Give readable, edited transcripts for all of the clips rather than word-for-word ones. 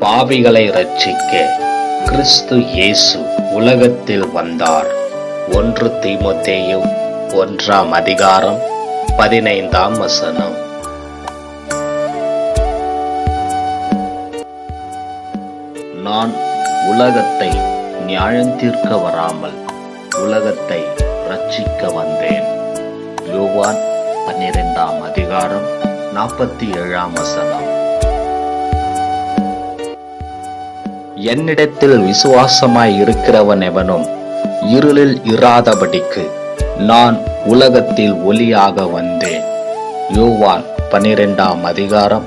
பாவிகளை இரட்சிக்க கிறிஸ்து இயேசு உலகத்தில் வந்தார். 1 தீமோத்தேயு 1 அதிகாரம் 15 வசனம். நான் உலகத்தை நியாயந்தீர்க்க வராமல் உலகத்தை இரட்சிக்க வந்தேன். யோவான் 12 அதிகாரம் 47 வசனம். என்னிடத்தில் விசுவாசமாய் இருக்கிறவன் எவனும் இருளில் இராதபடிக்கு நான் உலகத்தில் ஒளியாக வந்தேன். யோவான் 12 அதிகாரம்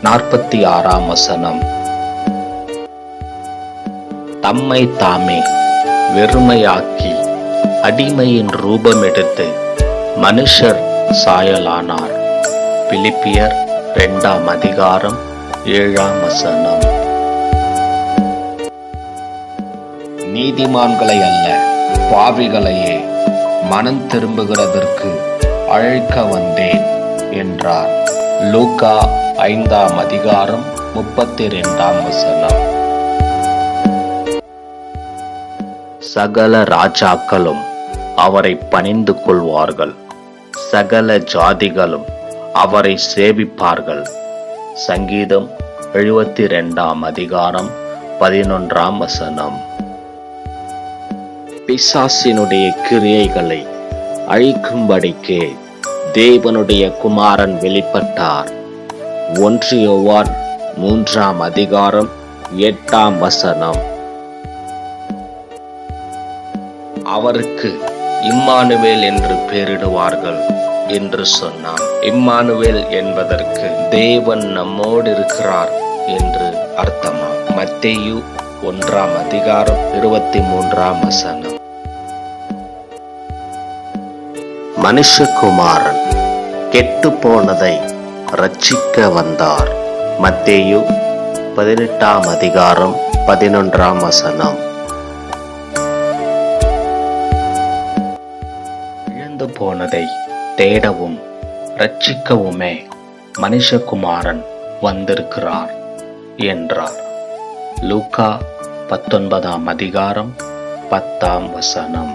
46 வசனம். தம்மை தாமே வெறுமையாக்கி அடிமையின் ரூபம் எடுத்து மனுஷர் சாயலானார். பிலிப்பியர் 2 அதிகாரம் 7 வசனம். நீதிமான்களை அல்ல பாவிகளையே மனம் திரும்புகிறதற்கு அழைக்க வந்தேன் என்றார். லூக்கா 5 அதிகாரம் 32 வசனம். சகல ராஜாக்களும் அவரை பணிந்து கொள்வார்கள், சகல ஜாதிகளும் அவரை சேவிப்பார்கள். சங்கீதம் 72 அதிகாரம் 11 வசனம். பிசாசினுடைய கிரியைகளை அழிக்கும்படிக்கே தேவனுடைய குமாரன் வெளிப்பட்டார். 1 யோவான் 3 அதிகாரம் 8 வசனம். அவருக்கு இம்மானுவேல் என்று பெயரிடுவார்கள் என்று சொன்னான். இம்மானுவேல் என்பதற்கு தேவன் நம்மோடு இருக்கிறார் என்று அர்த்தமா. மத்தேயு 1 அதிகாரம் 23 வசனம். மனுஷகுமாரன் கெட்டு போனதை இரட்சிக்க வந்தார். மத்தேயு 18 அதிகாரம் 11 வசனம். இழந்து போனதை தேடவும் இரட்சிக்கவுமே மனுஷகுமாரன் வந்திருக்கிறார் என்றார். லூக்கா 19 அதிகாரம் 10 வசனம்.